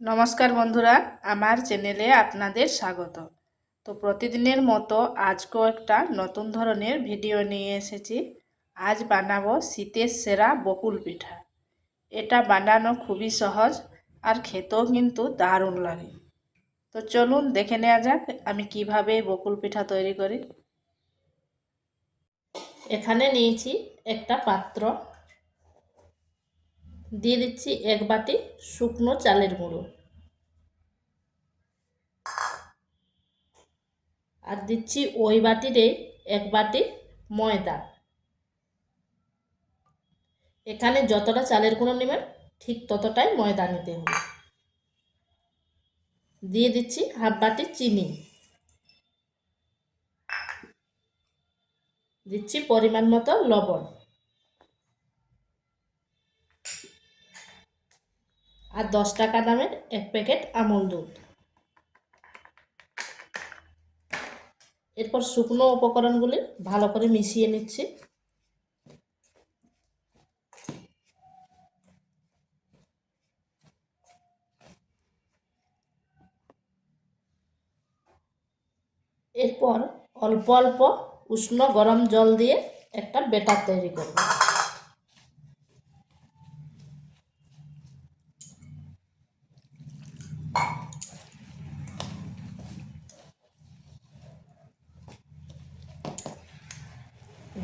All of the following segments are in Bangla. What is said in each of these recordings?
নমস্কার বন্ধুরা, আমার চ্যানেলে আপনাদের স্বাগত। তো প্রতিদিনের মতো আজকেও একটা নতুন ধরনের ভিডিও নিয়ে এসেছি। আজ বানাবো শীতের সেরা বকুল পিঠা। এটা বানানো খুবই সহজ আর খেতেও কিন্তু দারুণ লাগে। তো চলুন দেখে নেওয়া যাক আমি কিভাবে বকুল পিঠা তৈরি করি। এখানে নিয়েছি একটা পাত্র, দিয়ে দিচ্ছি 1 বাটি শুকনো চালের গুঁড়ো, আর দিচ্ছি ওই বাটিরে 1 বাটি ময়দা। এখানে যতটা চালের গুঁড়ো নেবেন ঠিক ততটাই ময়দা নিতে হবে। দিয়ে দিচ্ছি হাফ বাটি চিনি, দিচ্ছি পরিমাণ মতো লবণ, আর 10 টাকা দামের 1 প্যাকেট আমুল দুধ। এরপর শুকনো উপকরণগুলি ভালো করে মিশিয়ে নিচ্ছি। এরপর অল্প অল্প উষ্ণ গরম জল দিয়ে একটা ব্যাটার তৈরি করব।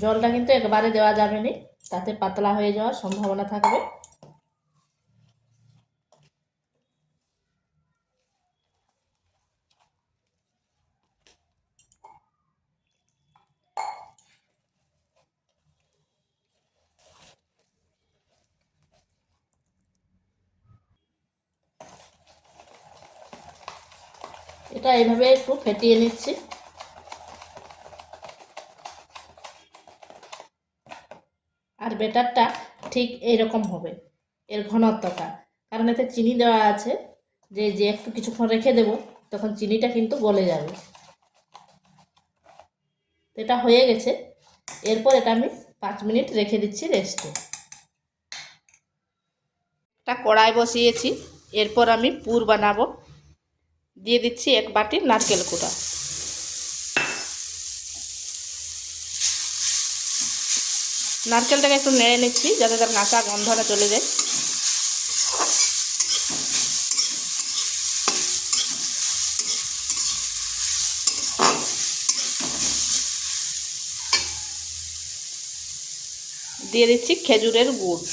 জলটা কিন্তু একবারে দেওয়া যাবে না, তাতে পাতলা হয়ে যাওয়ার সম্ভাবনা থাকবে। এটা এইভাবে একটু ফেটিয়ে নিচ্ছি। আর ব্যাটারটা ঠিক এইরকম হবে, এর ঘনত্বটা, কারণ এতে চিনি দেওয়া আছে। যে একটু কিছুক্ষণ রেখে দেব, তখন চিনিটা কিন্তু গলে যাবে। এটা হয়ে গেছে। এরপর এটা আমি 5 মিনিট রেখে দিচ্ছি রেস্টে। একটা কড়াই বসিয়েছি, এরপর আমি পুর বানাবো। দিয়ে দিচ্ছি 1 বাটি নারকেল কোড়া, নারকেলটাকে একটু নেড়ে নিচ্ছি যাতে তার কাঁচা গন্ধটা চলে যায়। দিয়ে দিচ্ছি খেজুরের গুড়,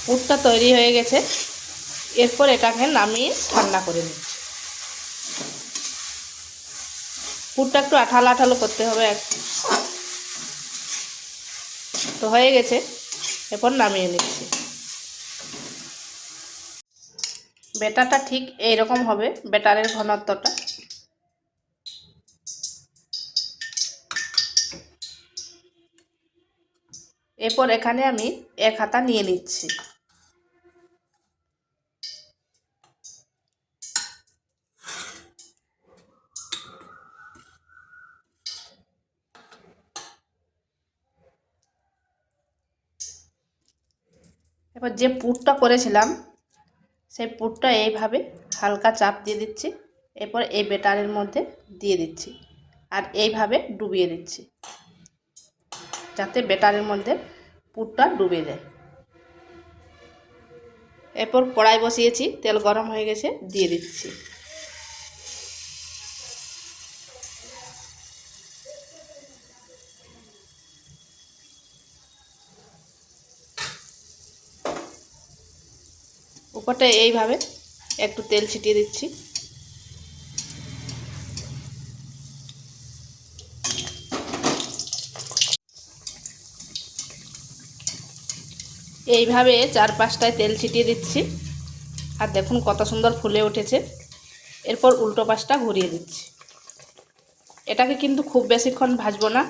পুরটা তৈরি হয়ে গেছে। এরপর এটাকে নামিয়ে ঠান্ডা করে নিচ্ছি। পুরটা একটু আঠালো আঠালো করতে হবে। তো হয়ে গেছে, এরপর নামিয়ে নিচ্ছি। ব্যাটারটা ঠিক এইরকম হবে, ব্যাটারের ঘনত্বটা। এরপর এখানে আমি 1 হাতা নিয়ে নিচ্ছি। এবার যে পুরটা করেছিলাম সেই পুরটা এইভাবে হালকা চাপ দিয়ে দিচ্ছি। এরপর এই ব্যাটারের মধ্যে দিয়ে দিচ্ছি আর এইভাবে ডুবিয়ে দিচ্ছি, যাতে ব্যাটারের মধ্যে পুরটা ডুবে যায়। এরপর কড়াই বসিয়েছি, তেল গরম হয়ে গেছে, দিয়ে দিচ্ছি। উপরটা এইভাবে একটু তেল ছিটিয়ে দিচ্ছি। এইভাবে 4-5টায় তেল ছিটিয়ে দিচ্ছি। আর দেখুন কত সুন্দর ফুলে উঠেছে। এরপর উল্টো পাশটা ঘুরিয়ে দিচ্ছি। এটাকে কিন্তু খুব বেশিক্ষণ ভাজবো না।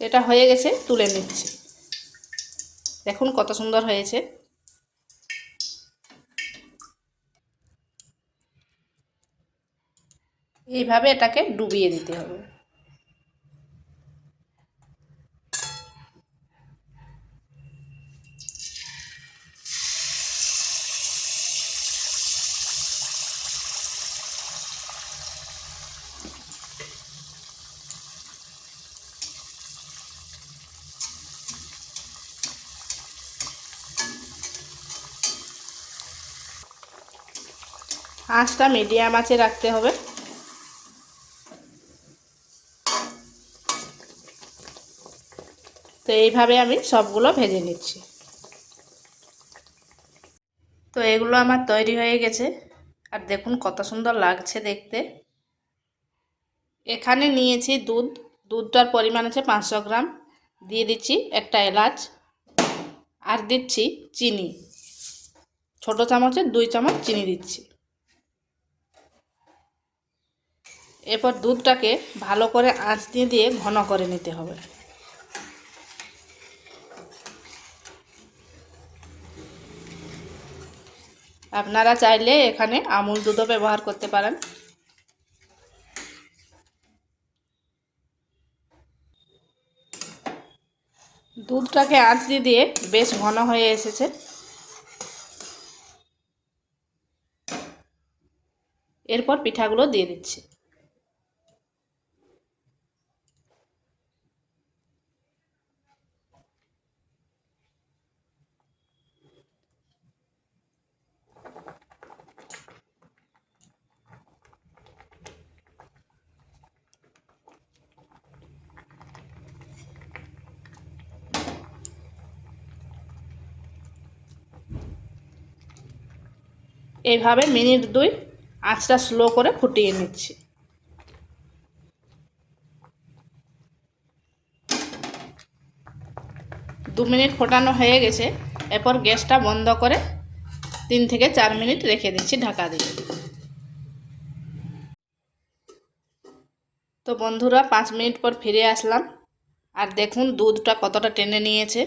এটা হয়ে গেছে, তুলে নিচ্ছি। দেখুন কত সুন্দর হয়েছে। এইভাবে এটাকে ডুবিয়ে দিতে হবে। আঁচটা মিডিয়াম আঁচে রাখতে হবে। তো এইভাবে আমি সবগুলো ভেজে নিচ্ছি। তো এগুলো আমার তৈরি হয়ে গেছে, আর দেখুন কত সুন্দর লাগছে দেখতে। এখানে নিয়েছি দুধটার পরিমাণ আছে 500 গ্রাম। দিয়ে দিচ্ছি একটা এলাচ, আর দিচ্ছি চিনি, ছোট চামচে 2 চামচ চিনি দিচ্ছি। এরপর দুধটাকে ভালো করে আঁচ দিয়ে ঘন করে নিতে হবে। আপনারা চাইলে এখানে আমুল দুধও ব্যবহার করতে পারেন। দুধটাকে আঁচ দিয়ে বেশ ঘন হয়ে এসেছে। এরপর পিঠাগুলো দিয়ে দিচ্ছি। এইভাবে মিনিট 2 আঁচটা স্লো করে ফুটিয়ে নিচ্ছি। 2 মিনিট ফোটানো হয়ে গেছে। এরপর গ্যাসটা বন্ধ করে 3 থেকে 4 মিনিট রেখে দিচ্ছি ঢাকা দিয়ে। তো বন্ধুরা 5 মিনিট পর ফিরে আসলাম, আর দেখুন দুধটা কতটা টেনে নিয়েছে।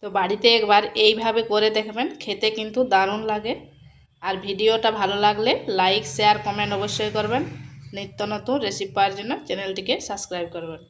তো বাড়িতে একবার এইভাবে করে দেখবেন, খেতে কিন্তু দারুণ লাগে। আর ভিডিওটা ভালো লাগলে লাইক, শেয়ার, কমেন্ট অবশ্যই করবেন। নিত্য নতুন রেসিপি পাওয়ার জন্য চ্যানেলটিকে সাবস্ক্রাইব করবেন।